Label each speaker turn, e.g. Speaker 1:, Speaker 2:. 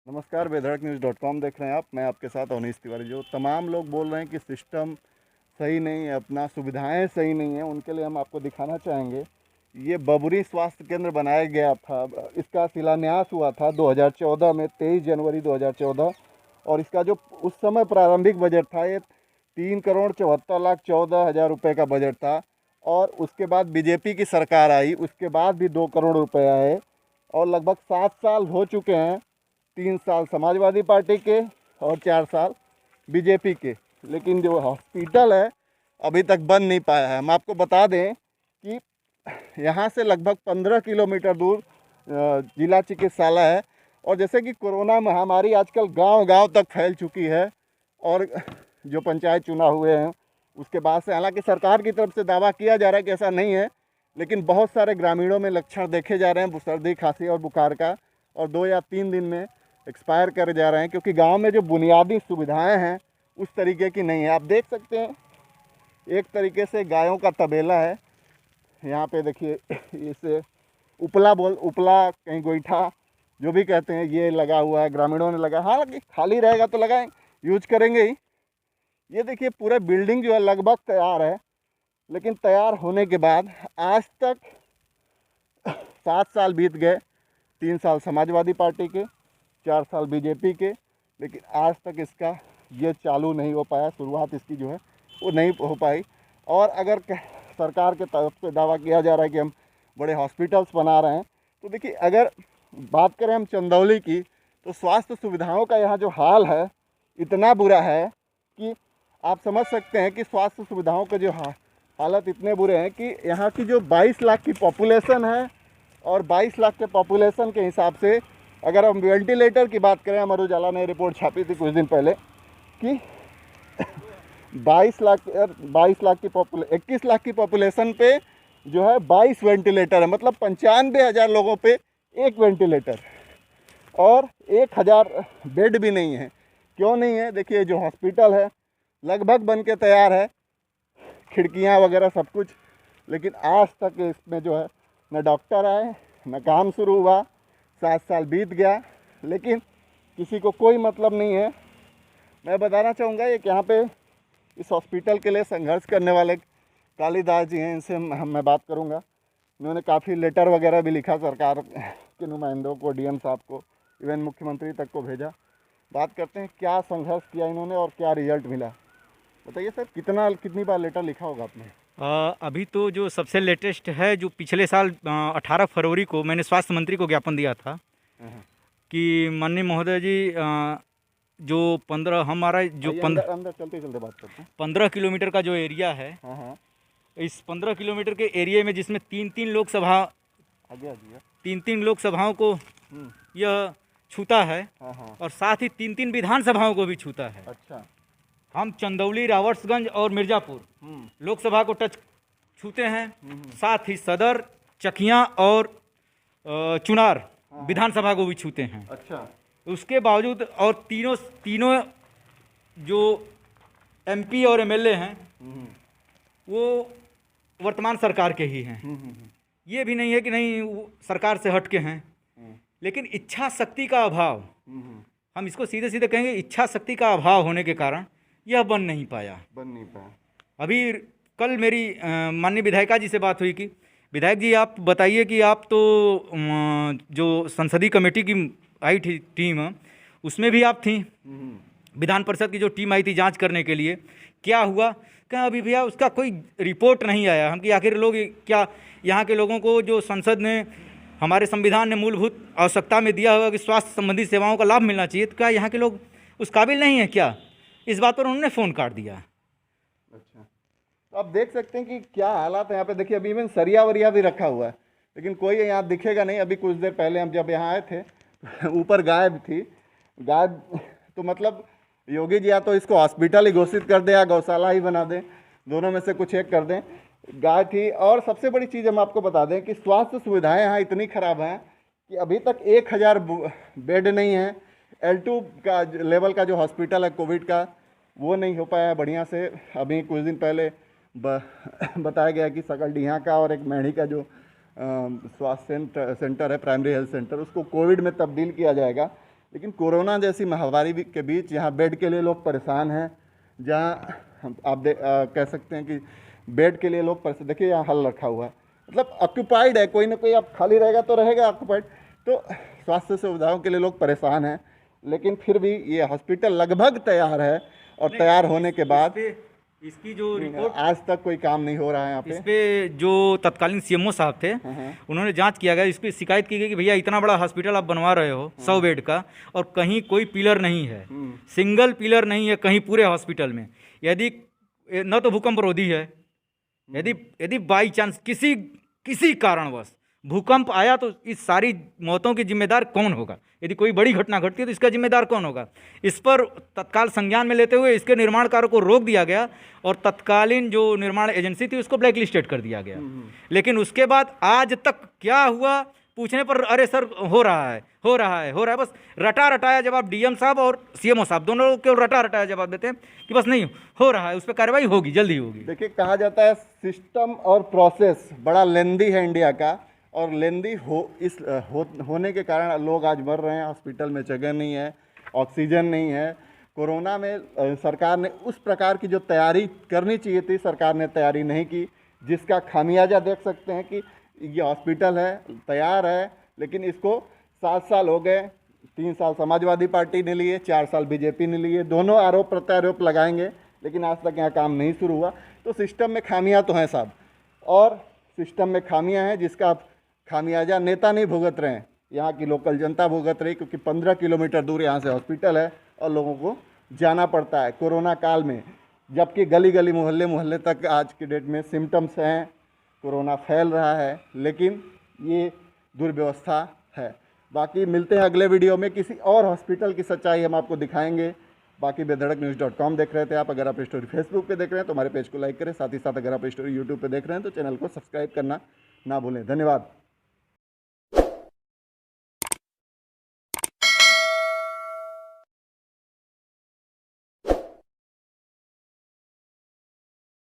Speaker 1: नमस्कार, बेधड़कन्यूज़.com देख रहे हैं आप। मैं आपके साथ अवनीश तिवारी। जो तमाम लोग बोल रहे हैं कि सिस्टम सही नहीं है, अपना सुविधाएं सही नहीं है, उनके लिए हम आपको दिखाना चाहेंगे। ये बबुरी स्वास्थ्य केंद्र बनाया गया था, इसका शिलान्यास हुआ था 2014 में, 23 जनवरी 2014। और इसका जो उस समय प्रारंभिक बजट था, ये 3,74,14,00,000 रुपये का बजट था। और उसके बाद बीजेपी की सरकार आई, उसके बाद भी 2 करोड़ रुपये आए और लगभग 7 साल हो चुके हैं। 3 साल समाजवादी पार्टी के और 4 साल बीजेपी के, लेकिन जो हॉस्पिटल है अभी तक बन नहीं पाया है। हम आपको बता दें कि यहाँ से लगभग 15 किलोमीटर दूर जिला चिकित्सालय है। और जैसे कि कोरोना महामारी आजकल गांव-गांव तक फैल चुकी है और जो पंचायत चुनाव हुए हैं उसके बाद से, हालांकि सरकार की तरफ से दावा किया जा रहा है कि ऐसा नहीं है, लेकिन बहुत सारे ग्रामीणों में लक्षण देखे जा रहे हैं सर्दी, खांसी और बुखार का, और 2 या 3 दिन में एक्सपायर कर जा रहे हैं, क्योंकि गांव में जो बुनियादी सुविधाएं हैं उस तरीके की नहीं है। आप देख सकते हैं, एक तरीके से गायों का तबेला है यहाँ पे। देखिए, इसे उपला कहीं गोईठा जो भी कहते हैं, ये लगा हुआ है, ग्रामीणों ने लगा। हालांकि खाली रहेगा तो लगाएं, यूज करेंगे ही। ये देखिए, पूरा बिल्डिंग जो है लगभग तैयार है, लेकिन तैयार होने के बाद आज तक 7 साल बीत गए। 3 साल समाजवादी पार्टी के, 4 साल बीजेपी के, लेकिन आज तक इसका ये चालू नहीं हो पाया, शुरुआत इसकी जो है वो नहीं हो पाई। और अगर सरकार के तरफ से दावा किया जा रहा है कि हम बड़े हॉस्पिटल्स बना रहे हैं, तो देखिए, अगर बात करें हम चंदौली की, तो स्वास्थ्य सुविधाओं का यहाँ जो हाल है इतना बुरा है कि आप समझ सकते हैं कि स्वास्थ्य सुविधाओं के जो हालत इतने बुरे हैं कि यहाँ की जो 22 लाख की पॉपुलेशन है, और 22 लाख के पॉपुलेशन के हिसाब से अगर हम वेंटिलेटर की बात करें, अमर उजाला ने रिपोर्ट छापी थी कुछ दिन पहले कि 21 लाख की पॉपुलेशन पे जो है 22 वेंटिलेटर है, मतलब 95,000 लोगों पे एक वेंटिलेटर, और 1,000 बेड भी नहीं है। क्यों नहीं है? देखिए, जो हॉस्पिटल है लगभग बन के तैयार है, खिड़कियां वगैरह सब कुछ, लेकिन आज तक इसमें जो है न डॉक्टर आए, न काम शुरू हुआ। 7 साल बीत गया, लेकिन किसी को कोई मतलब नहीं है। मैं बताना चाहूँगा, एक यहाँ पे इस हॉस्पिटल के लिए संघर्ष करने वाले कालीदास जी हैं, इनसे मैं बात करूँगा। इन्होंने काफ़ी लेटर वगैरह भी लिखा सरकार के नुमाइंदों को, डीएम साहब को, इवन मुख्यमंत्री तक को भेजा। बात करते हैं क्या संघर्ष किया इन्होंने और क्या रिजल्ट मिला। बताइए सर, कितनी बार लेटर लिखा होगा आपने?
Speaker 2: अभी तो जो सबसे लेटेस्ट है, जो पिछले साल 18 फरवरी को मैंने स्वास्थ्य मंत्री को ज्ञापन दिया था कि माननीय महोदय जी, जो 15 हमारा जो
Speaker 1: अंदर चलते चलते बात करते हैं।
Speaker 2: 15 किलोमीटर का जो एरिया है,
Speaker 1: हाँ हाँ,
Speaker 2: इस 15 किलोमीटर के एरिया में जिसमें तीन तीन लोकसभाओं को यह छूता है,
Speaker 1: हाँ हाँ,
Speaker 2: और साथ ही 3 विधानसभाओं को भी छूता है।
Speaker 1: अच्छा।
Speaker 2: हम चंदौली, रावर्ट्सगंज और मिर्ज़ापुर लोकसभा को छूते हैं, साथ ही सदर, चकियां और चुनार विधानसभा को भी छूते हैं।
Speaker 1: अच्छा।
Speaker 2: उसके बावजूद, और तीनों जो एमपी और एमएलए हैं वो वर्तमान सरकार के ही हैं। ये भी नहीं है कि नहीं वो सरकार से हट के हैं, लेकिन इच्छा शक्ति का अभाव, हम इसको सीधे सीधे कहेंगे, इच्छा शक्ति का अभाव होने के कारण यह बन नहीं पाया। अभी कल मेरी माननीय विधायिका जी से बात हुई कि विधायक जी, आप बताइए कि आप तो जो संसदीय कमेटी की आई थी टीम, उसमें भी आप थी, विधान परिषद की जो टीम आई थी जांच करने के लिए, क्या हुआ? क्या अभी भैया उसका कोई रिपोर्ट नहीं आया। हम कि आखिर लोग क्या, यहाँ के लोगों को जो संसद ने, हमारे संविधान ने मूलभूत आवश्यकता में दिया हुआ कि स्वास्थ्य संबंधी सेवाओं का लाभ मिलना चाहिए, तो क्या यहाँ के लोग उस काबिल नहीं है क्या? इस बात पर उन्होंने फ़ोन काट दिया।
Speaker 1: अच्छा, तो आप देख सकते हैं कि क्या हालात है यहाँ पे। देखिए, अभी इवन सरिया वरिया भी रखा हुआ है, लेकिन कोई यहाँ दिखेगा नहीं। अभी कुछ देर पहले हम जब यहाँ आए थे ऊपर गाय थी, गाय तो मतलब योगी जी या तो इसको हॉस्पिटल ही घोषित कर दे या गौशाला ही बना दें, दोनों में से कुछ एक कर दें। गाय थी। और सबसे बड़ी चीज़ हम आपको बता दें कि स्वास्थ्य सुविधाएं यहाँ इतनी ख़राब हैं कि अभी तक 1,000 बेड नहीं है। L2 का लेवल का जो हॉस्पिटल है कोविड का, वो नहीं हो पाया है बढ़िया से। अभी कुछ दिन पहले बताया गया कि सकलडीहा का और एक मेढ़ी का जो स्वास्थ्य सेंटर है, प्राइमरी हेल्थ सेंटर, उसको कोविड में तब्दील किया जाएगा। लेकिन कोरोना जैसी महामारी के बीच यहाँ बेड के लिए लोग परेशान हैं, जहाँ आप कह सकते हैं कि बेड के लिए लोग परेशान। देखिए यहाँ हल रखा हुआ है, मतलब ऑक्यूपाइड है, कोई ना कोई अब खाली रहेगा तो रहेगा ऑक्यूपाइड। तो स्वास्थ्य सुविधाओं के लिए लोग परेशान हैं, लेकिन फिर भी ये हॉस्पिटल लगभग तैयार है, और तैयार होने के बाद
Speaker 2: इसकी जो रिपोर्ट,
Speaker 1: आज तक कोई काम नहीं हो रहा है यहाँ
Speaker 2: इस
Speaker 1: पे।
Speaker 2: पे जो तत्कालीन सीएमओ साहब थे, उन्होंने जांच किया गया, इस पे शिकायत की गई कि भैया इतना बड़ा हॉस्पिटल आप बनवा रहे हो 100 बेड का, और कहीं कोई पिलर नहीं है, सिंगल पिलर नहीं है कहीं पूरे हॉस्पिटल में। यदि न तो भूकंप रोधी है, यदि बाई चांस किसी कारणवश भूकंप आया तो इस सारी मौतों की जिम्मेदार कौन होगा? यदि कोई बड़ी घटना घटती है तो इसका जिम्मेदार कौन होगा? इस पर तत्काल संज्ञान में लेते हुए इसके निर्माण कार्य को रोक दिया गया, और तत्कालीन जो निर्माण एजेंसी थी उसको ब्लैक लिस्टेड कर दिया गया। लेकिन उसके बाद आज तक क्या हुआ पूछने पर अरे सर हो रहा है, बस रटा रटाया जवाब डीएम साहब और सीएमओ साहब दोनों केवल रटा रटाया जवाब देते हैं कि बस नहीं हो रहा है, उस पर कार्रवाई होगी, जल्दी होगी।
Speaker 1: देखिए कहा जाता है सिस्टम और प्रोसेस बड़ा लेंदी है इंडिया का, और लेंदी होने के कारण लोग आज मर रहे हैं, हॉस्पिटल में जगह नहीं है, ऑक्सीजन नहीं है। कोरोना में सरकार ने उस प्रकार की जो तैयारी करनी चाहिए थी, सरकार ने तैयारी नहीं की, जिसका खामियाजा देख सकते हैं कि ये हॉस्पिटल है, तैयार है, लेकिन इसको 7 साल हो गए। 3 साल समाजवादी पार्टी ने लिए, 4 साल बीजेपी ने लिए, दोनों आरोप प्रत्यारोप लगाएंगे, लेकिन आज तक यहाँ काम नहीं शुरू हुआ। तो सिस्टम में खामियां तो हैं साहब, और सिस्टम में खामियां हैं जिसका खामियाजा नेता नहीं भुगत रहे हैं, यहाँ की लोकल जनता भुगत रही, क्योंकि 15 किलोमीटर दूर यहाँ से हॉस्पिटल है और लोगों को जाना पड़ता है कोरोना काल में, जबकि गली गली मोहल्ले मोहल्ले तक आज की डेट में सिम्टम्स हैं, कोरोना फैल रहा है, लेकिन ये दुर्व्यवस्था है। बाकी मिलते हैं अगले वीडियो में, किसी और हॉस्पिटल की सच्चाई हम आपको दिखाएंगे। बाकी बेधड़कnews.com देख रहे थे आप, अगर आप स्टोरी फेसबुक पे देख रहे हैं तो हमारे पेज को लाइक करें, साथ ही साथ अगर आप स्टोरी यूट्यूब पे देख रहे हैं तो चैनल को सब्सक्राइब करना ना भूलें। धन्यवाद।